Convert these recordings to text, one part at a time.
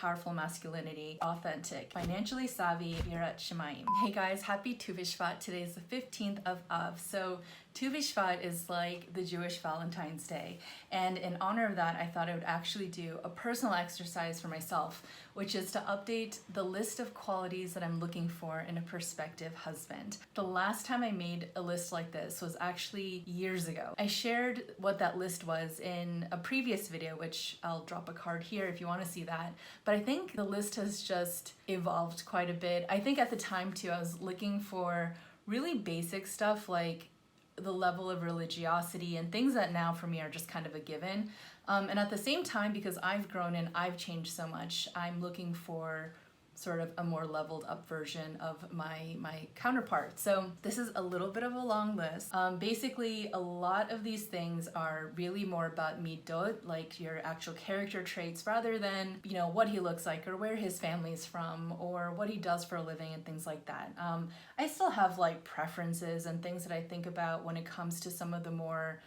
powerful masculinity, authentic, financially savvy, Meorah Shemaim. Hey guys, happy Tu B'Shvat. Today is the 15th of Av. So Tu B'Shvat is like the Jewish Valentine's Day. And in honor of that, I thought I would actually do a personal exercise for myself, which is to update the list of qualities that I'm looking for in a prospective husband. The last time I made a list like this was actually years ago. I shared what that list was in a previous video, which I'll drop a card here if you want to see that. But I think the list has just evolved quite a bit. I think at the time too, I was looking for really basic stuff like the level of religiosity and things that now for me are just kind of a given. And at the same time, because I've grown and I've changed so much, I'm looking for sort of a more leveled up version of my counterpart. So this is a little bit of a long list. Basically, a lot of these things are really more about Midot, like your actual character traits, rather than, you know, what he looks like or where his family's from or what he does for a living and things like that. I still have like preferences and things that I think about when it comes to some of the more,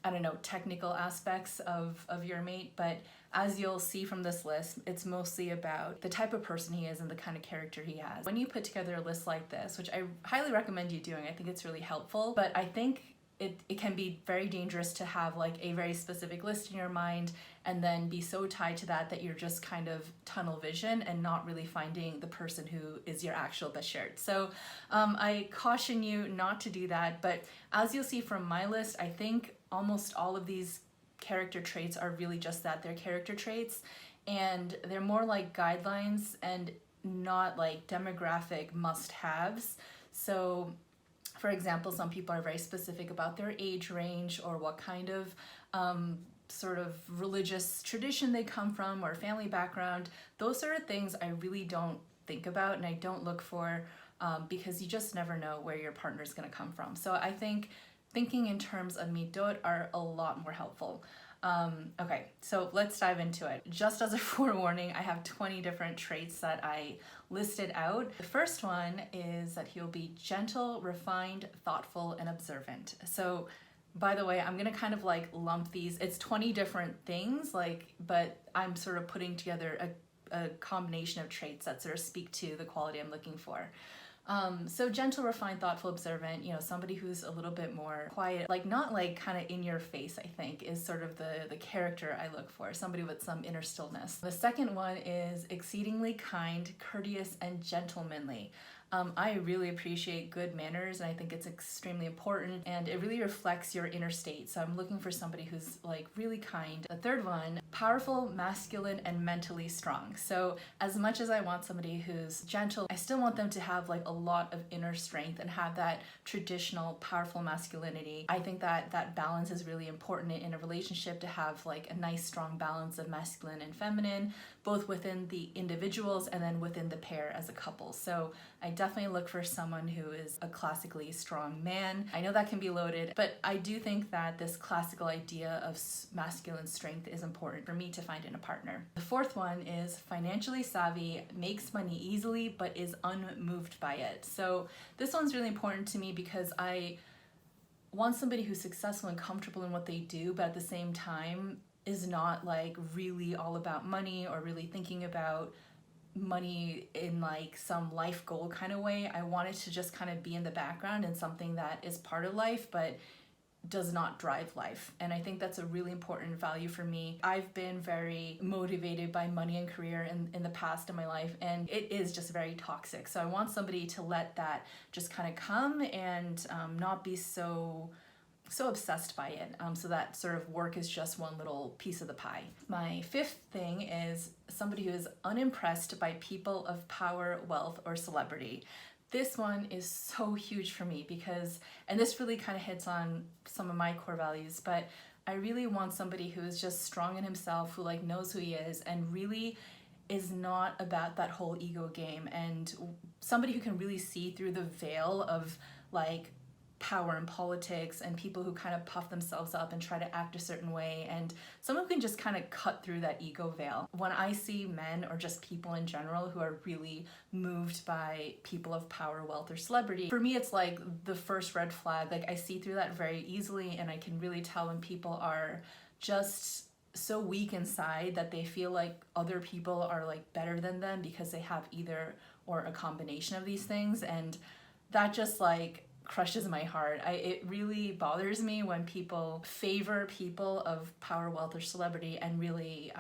I don't know, technical aspects of your mate, but as you'll see from this list, it's mostly about the type of person he is and the kind of character he has. When you put together a list like this, which I highly recommend you doing, I think it's really helpful, but I think it can be very dangerous to have like a very specific list in your mind and then be so tied to that that you're just kind of tunnel vision and not really finding the person who is your actual Bashert. So I caution you not to do that, but as you'll see from my list, I think almost all of these character traits are really just that, they're character traits, and they're more like guidelines and not like demographic must-haves. So for example, some people are very specific about their age range or what kind of sort of religious tradition they come from or family background. Those sort of things I really don't think about and I don't look for because you just never know where your partner's gonna come from. So I think thinking in terms of Midot are a lot more helpful. Okay, so let's dive into it. Just as a forewarning, I have 20 different traits that I listed out. The first one is that he'll be gentle, refined, thoughtful, and observant. So by the way, I'm gonna kind of like lump these, it's 20 different things, like, but I'm sort of putting together a combination of traits that sort of speak to the quality I'm looking for. So gentle, refined, thoughtful, observant, you know, somebody who's a little bit more quiet, like not like kind of in your face, I think is sort of the character I look for, somebody with some inner stillness. The second one is exceedingly kind, courteous, and gentlemanly. I really appreciate good manners and I think it's extremely important and it really reflects your inner state. So I'm looking for somebody who's like really kind. The third one, powerful, masculine, and mentally strong. So as much as I want somebody who's gentle, I still want them to have like a lot of inner strength and have that traditional powerful masculinity. I think that that balance is really important in a relationship, to have like a nice strong balance of masculine and feminine, both within the individuals and then within the pair as a couple. So I definitely look for someone who is a classically strong man. I know that can be loaded, but I do think that this classical idea of masculine strength is important for me to find in a partner. The fourth one is financially savvy, makes money easily, but is unmoved by it. So this one's really important to me because I want somebody who's successful and comfortable in what they do, but at the same time is not like really all about money or really thinking about money in like some life goal kind of way. I want it to just kind of be in the background and something that is part of life but does not drive life. And I think that's a really important value for me. I've been very motivated by money and career in the past in my life, and it is just very toxic. So I want somebody to let that just kind of come and not be so obsessed by it, so that sort of work is just one little piece of the pie. My fifth thing is somebody who is unimpressed by people of power, wealth, or celebrity. This one is so huge for me because, and this really kind of hits on some of my core values, but I really want somebody who is just strong in himself, who like knows who he is and really is not about that whole ego game, and somebody who can really see through the veil of like power in politics and people who kind of puff themselves up and try to act a certain way, and someone who can just kind of cut through that ego veil. When I see men or just people in general who are really moved by people of power, wealth, or celebrity, for me it's like the first red flag. Like I see through that very easily and I can really tell when people are just so weak inside that they feel like other people are like better than them because they have either or a combination of these things, and that just like crushes my heart. It really bothers me when people favor people of power, wealth, or celebrity and really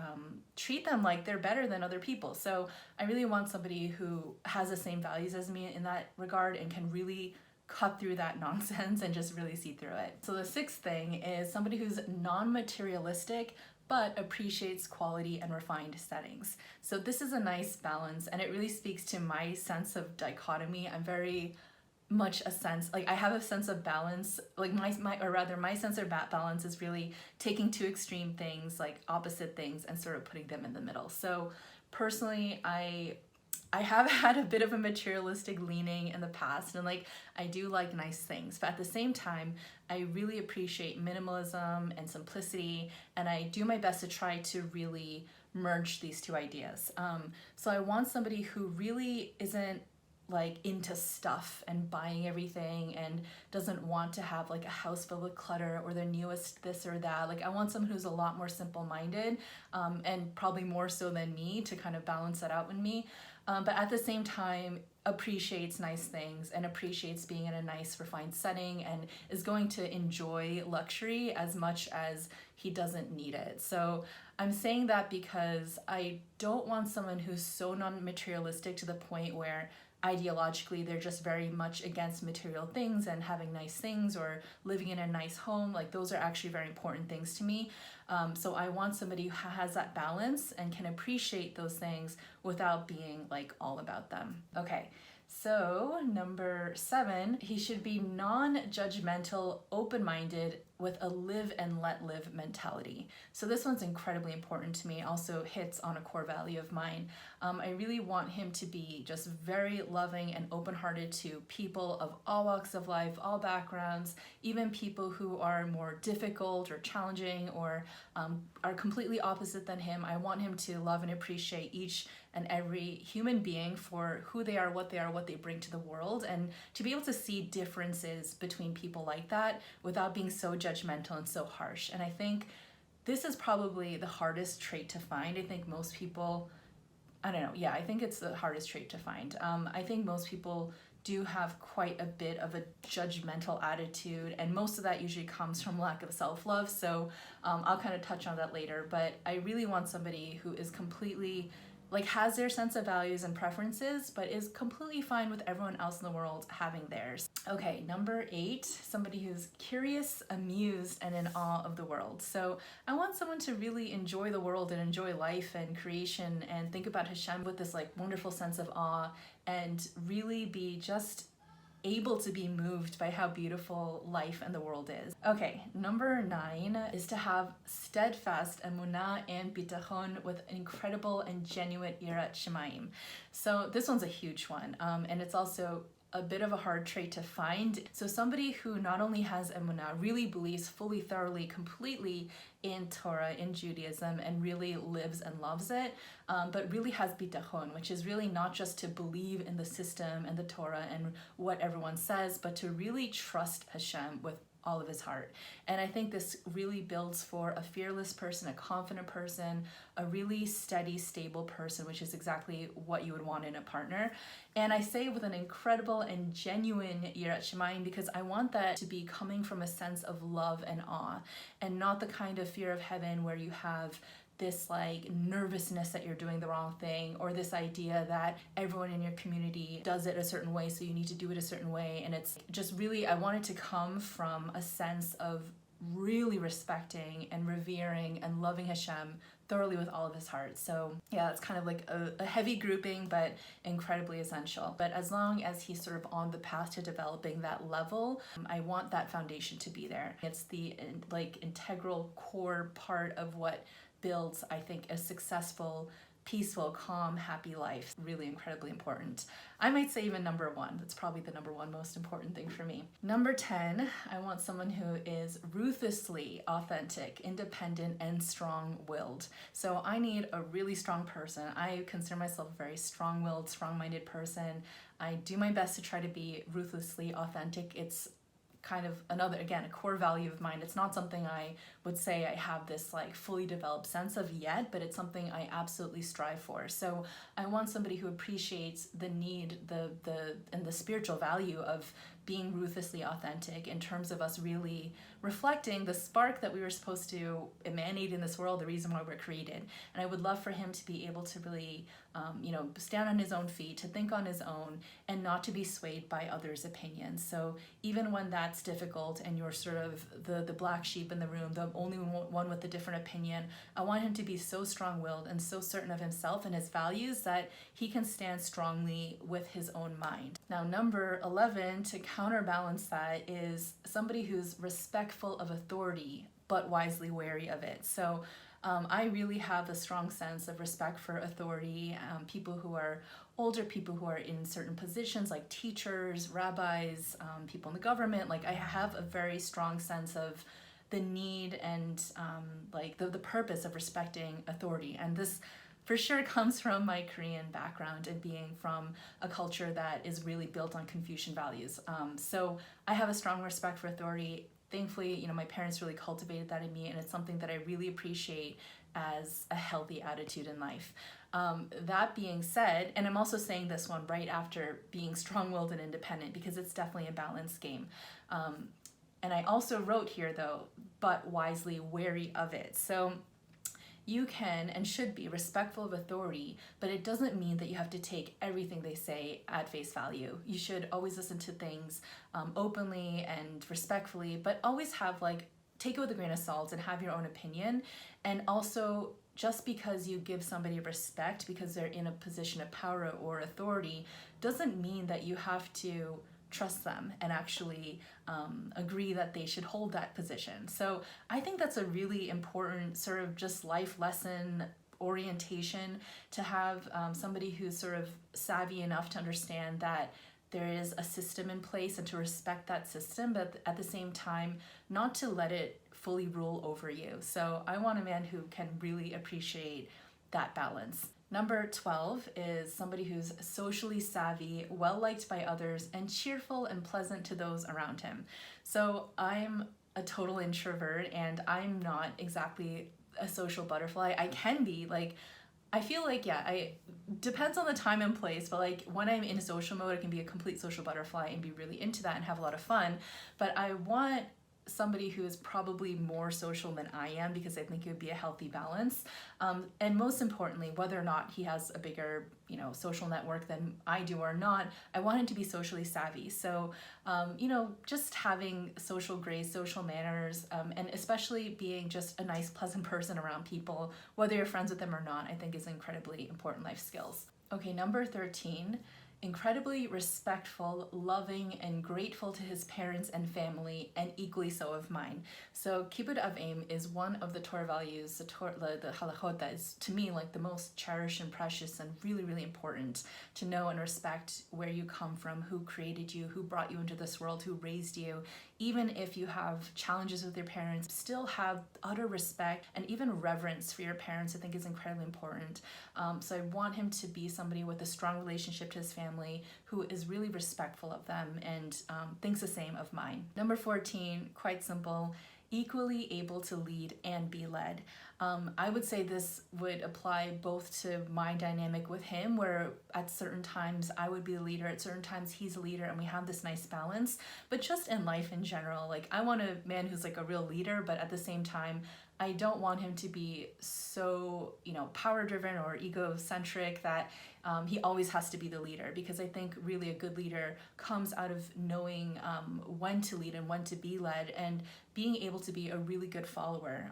treat them like they're better than other people. So I really want somebody who has the same values as me in that regard and can really cut through that nonsense and just really see through it. So the sixth thing is somebody who's non-materialistic but appreciates quality and refined settings. So this is a nice balance, and it really speaks to my sense of dichotomy. I'm very much a sense, like I have a sense of balance, like my sense of balance is really taking two extreme things, like opposite things, and sort of putting them in the middle. So personally, I have had a bit of a materialistic leaning in the past, and like I do like nice things, but at the same time I really appreciate minimalism and simplicity, and I do my best to try to really merge these two ideas. So I want somebody who really isn't like into stuff and buying everything and doesn't want to have like a house filled with clutter or the newest this or that. Like I want someone who's a lot more simple-minded, and probably more so than me, to kind of balance that out with me, but at the same time appreciates nice things and appreciates being in a nice refined setting and is going to enjoy luxury as much as he doesn't need it. So I'm saying that because I don't want someone who's so non-materialistic to the point where ideologically they're just very much against material things and having nice things or living in a nice home. Like those are actually very important things to me. So I want somebody who has that balance and can appreciate those things without being like all about them. Okay, so number 7, he should be non-judgmental, open-minded, with a live and let live mentality. So this one's incredibly important to me, also hits on a core value of mine. I really want him to be just very loving and open-hearted to people of all walks of life, all backgrounds, even people who are more difficult or challenging or are completely opposite than him. I want him to love and appreciate each and every human being for who they are, what they bring to the world, and to be able to see differences between people like that without being so judgmental and so harsh. And I think this is probably the hardest trait to find. I think most people, I don't know, yeah, I think it's the hardest trait to find. I think most people do have quite a bit of a judgmental attitude, and most of that usually comes from lack of self-love. So I'll kind of touch on that later, but I really want somebody who is completely like has their sense of values and preferences, but is completely fine with everyone else in the world having theirs. Okay, number 8, somebody who's curious, amused, and in awe of the world. So I want someone to really enjoy the world and enjoy life and creation and think about Hashem with this like wonderful sense of awe and really be just able to be moved by how beautiful life and the world is. Okay, number 9 is to have steadfast emunah and bitachon with incredible and genuine yirat shamayim. So this one's a huge one, and it's also a bit of a hard trait to find. So somebody who not only has emunah, really believes fully, thoroughly, completely in Torah, in Judaism, and really lives and loves it, but really has bitachon, which is really not just to believe in the system and the Torah and what everyone says, but to really trust Hashem with all of his heart. And I think this really builds for a fearless person, a confident person, a really steady, stable person, which is exactly what you would want in a partner. And I say with an incredible and genuine yirat shamayim because I want that to be coming from a sense of love and awe, and not the kind of fear of heaven where you have this like nervousness that you're doing the wrong thing, or this idea that everyone in your community does it a certain way, so you need to do it a certain way. And it's just really, I want it to come from a sense of really respecting and revering and loving Hashem thoroughly with all of his heart. So yeah, it's kind of like a heavy grouping, but incredibly essential. But as long as he's sort of on the path to developing that level, I want that foundation to be there. It's the like integral core part of what builds, I think, a successful, peaceful, calm, happy life. Really incredibly important. I might say even number 1. That's probably the number 1 most important thing for me. Number 10, I want someone who is ruthlessly authentic, independent, and strong-willed. So I need a really strong person. I consider myself a very strong-willed, strong-minded person. I do my best to try to be ruthlessly authentic. It's kind of another, again, a core value of mine. It's not something I would say I have this like fully developed sense of yet, but it's something I absolutely strive for. So I want somebody who appreciates the need, and the spiritual value of being ruthlessly authentic in terms of us really reflecting the spark that we were supposed to emanate in this world, the reason why we're created. And I would love for him to be able to really, stand on his own feet, to think on his own, and not to be swayed by others' opinions. So even when that's difficult and you're sort of the black sheep in the room, the only one with a different opinion, I want him to be so strong-willed and so certain of himself and his values that he can stand strongly with his own mind. Now, number 11, to counterbalance that, is somebody who's respectful of authority but wisely wary of it. So I really have a strong sense of respect for authority, people who are older, people who are in certain positions like teachers, rabbis, people in the government. Like, I have a very strong sense of the need and the purpose of respecting authority. And this for sure comes from my Korean background and being from a culture that is really built on Confucian values. So I have a strong respect for authority. Thankfully, my parents really cultivated that in me, and it's something that I really appreciate as a healthy attitude in life. That being said, and I'm also saying this one right after being strong-willed and independent, because it's definitely a balanced game. And I also wrote here, though, but wisely wary of it. So you can and should be respectful of authority, but it doesn't mean that you have to take everything they say at face value. You should always listen to things openly and respectfully, but always have take it with a grain of salt and have your own opinion. And also, just because you give somebody respect because they're in a position of power or authority doesn't mean that you have to trust them and actually agree that they should hold that position. So I think that's a really important sort of just life lesson orientation, to have somebody who's sort of savvy enough to understand that there is a system in place and to respect that system, but at the same time, not to let it fully rule over you. So I want a man who can really appreciate that balance. Number 12 is somebody who's socially savvy, well-liked by others, and cheerful and pleasant to those around him. So I'm a total introvert, and I'm not exactly a social butterfly. I can be, I feel I depends on the time and place, but when I'm in social mode, I can be a complete social butterfly and be really into that and have a lot of fun. But I want somebody who is probably more social than I am, because I think it would be a healthy balance. And most importantly, whether or not he has a bigger, social network than I do or not, I want him to be socially savvy. So, just having social grace, social manners, and especially being just a nice, pleasant person around people, whether you're friends with them or not, I think is incredibly important life skills. Okay, number 13. Incredibly respectful, loving, and grateful to his parents and family, and equally so of mine. So Kibbud Av V'em is one of the Torah values, the halachot, that is to me the most cherished and precious and really, really important to know and respect where you come from, who created you, who brought you into this world, who raised you. Even if you have challenges with your parents, still have utter respect and even reverence for your parents, I think is incredibly important. So I want him to be somebody with a strong relationship to his family, who is really respectful of them and thinks the same of mine. Number 14, quite simple, equally able to lead and be led. I would say this would apply both to my dynamic with him, where at certain times I would be the leader, at certain times he's a leader, and we have this nice balance. But just in life in general, I want a man who's a real leader, but at the same time, I don't want him to be so, power driven or egocentric that he always has to be the leader, because I think really a good leader comes out of knowing when to lead and when to be led, and being able to be a really good follower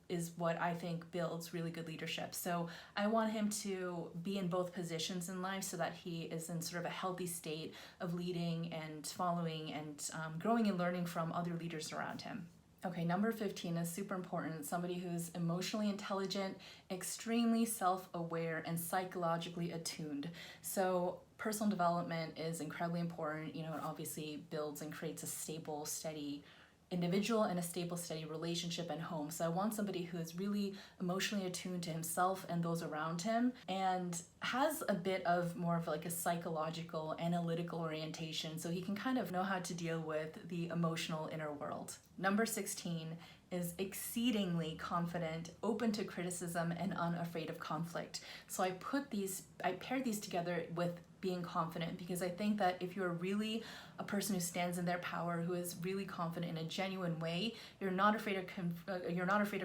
is what I think builds really good leadership. So I want him to be in both positions in life so that he is in sort of a healthy state of leading and following and growing and learning from other leaders around him. Okay, number 15 is super important. Somebody who's emotionally intelligent, extremely self-aware, and psychologically attuned. So personal development is incredibly important. It obviously builds and creates a stable, steady individual and a stable, steady relationship and home. So I want somebody who is really emotionally attuned to himself and those around him, and has a bit of more of like a psychological, analytical orientation, so he can kind of know how to deal with the emotional inner world. Number 16 is exceedingly confident, open to criticism, and unafraid of conflict. So I paired these together with being confident, because I think that if you're really a person who stands in their power, who is really confident in a genuine way, you're not afraid of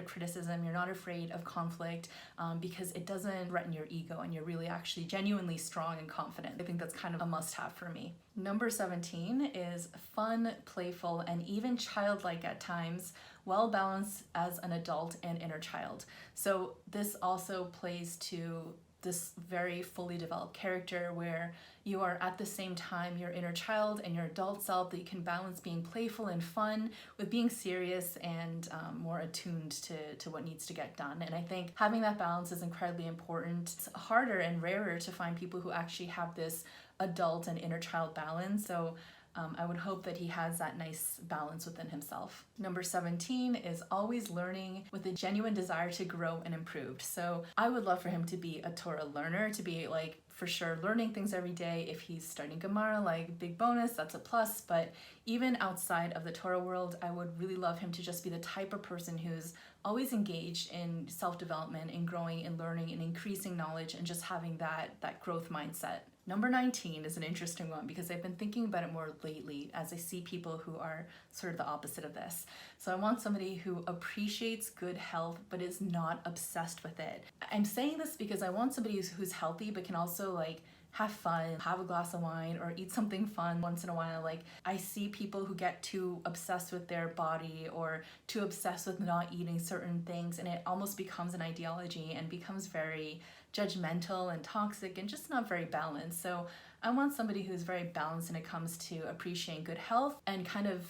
criticism, you're not afraid of conflict, because it doesn't threaten your ego, and you're really actually genuinely strong and confident. I think that's kind of a must-have for me. Number 17 is fun, playful, and even childlike at times, well balanced as an adult and inner child. So this also plays to this very fully developed character where you are at the same time your inner child and your adult self, that you can balance being playful and fun with being serious and more attuned to what needs to get done. And I think having that balance is incredibly important. It's harder and rarer to find people who actually have this adult and inner child balance. So I would hope that he has that nice balance within himself. Number 17 is always learning with a genuine desire to grow and improve. So I would love for him to be a Torah learner, to be like for sure learning things every day. If he's studying Gemara, like big bonus, that's a plus. But even outside of the Torah world, I would really love him to just be the type of person who's always engaged in self-development and growing and learning and increasing knowledge and just having that growth mindset. Number 19 is an interesting one because I've been thinking about it more lately as I see people who are sort of the opposite of this. So I want somebody who appreciates good health but is not obsessed with it. I'm saying this because I want somebody who's healthy but can also like have fun, have a glass of wine, or eat something fun once in a while. Like I see people who get too obsessed with their body or too obsessed with not eating certain things, and it almost becomes an ideology and becomes very judgmental and toxic and just not very balanced. So I want somebody who's very balanced when it comes to appreciating good health and kind of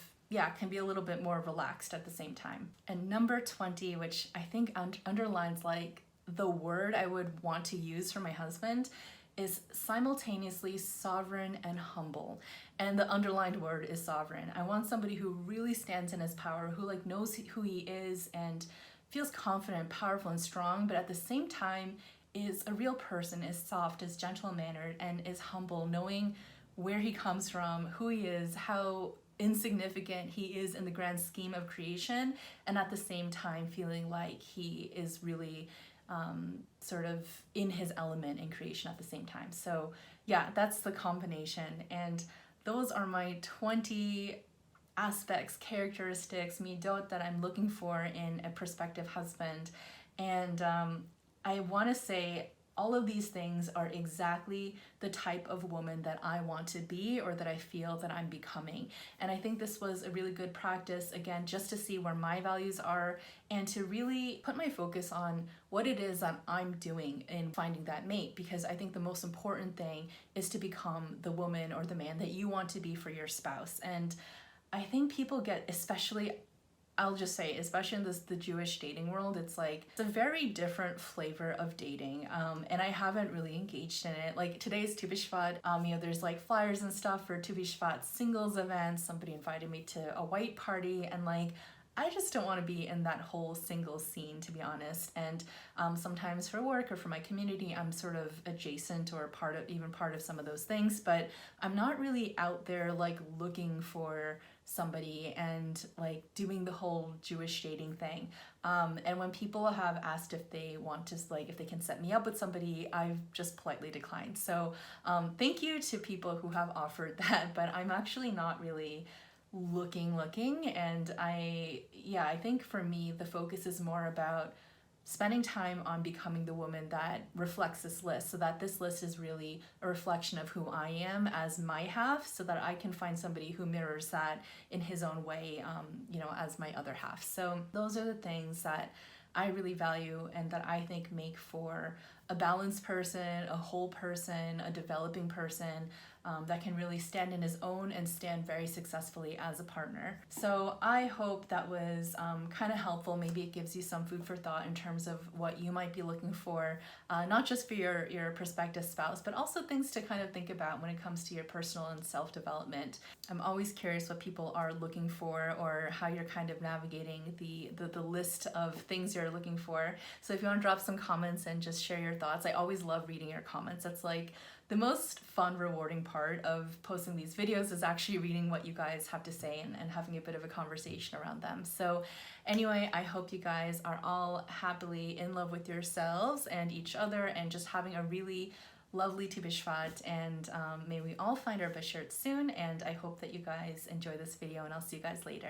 can be a little bit more relaxed at the same time. And number 20, which I think underlines like the word I would want to use for my husband, is simultaneously sovereign and humble. And the underlined word is sovereign. I want somebody who really stands in his power, who like knows who he is and feels confident, powerful, and strong, but at the same time is a real person, is soft, is gentle-mannered, and is humble, knowing where he comes from, who he is, how insignificant he is in the grand scheme of creation, and at the same time feeling like he is really sort of in his element in creation at the same time. So yeah, that's the combination. And those are my 20 aspects, characteristics, midot that I'm looking for in a prospective husband. And I want to say all of these things are exactly the type of woman that I want to be or that I feel that I'm becoming. And I think this was a really good practice, again, just to see where my values are and to really put my focus on what it is that I'm doing in finding that mate, because I think the most important thing is to become the woman or the man that you want to be for your spouse. And I think people get, especially in the Jewish dating world, it's a very different flavor of dating, and I haven't really engaged in it. Like today's Tu B'Shvat, there's like flyers and stuff for Tu B'Shvat singles events. Somebody invited me to a white party, and I just don't want to be in that whole single scene, to be honest. And sometimes for work or for my community, I'm sort of adjacent or part of some of those things, but I'm not really out there looking for somebody and doing the whole Jewish dating thing. And when people have asked if they want to, if they can set me up with somebody, I've just politely declined. So thank you to people who have offered that, but I'm actually not really looking. And I think for me, the focus is more about spending time on becoming the woman that reflects this list, so that this list is really a reflection of who I am as my half, so that I can find somebody who mirrors that in his own way, as my other half. So those are the things that I really value and that I think make for a balanced person, a whole person, a developing person, that can really stand in his own and stand very successfully as a partner. So I hope that was kind of helpful. Maybe it gives you some food for thought in terms of what you might be looking for, not just for your prospective spouse, but also things to kind of think about when it comes to your personal and self-development. I'm always curious what people are looking for or how you're kind of navigating the list of things you're looking for. So if you want to drop some comments and just share your thoughts, I always love reading your comments. That's like the most fun, rewarding part of posting these videos is actually reading what you guys have to say and having a bit of a conversation around them. So anyway, I hope you guys are all happily in love with yourselves and each other and just having a really lovely Tu B'Shvat, and may we all find our Bashert soon, and I hope that you guys enjoy this video, and I'll see you guys later.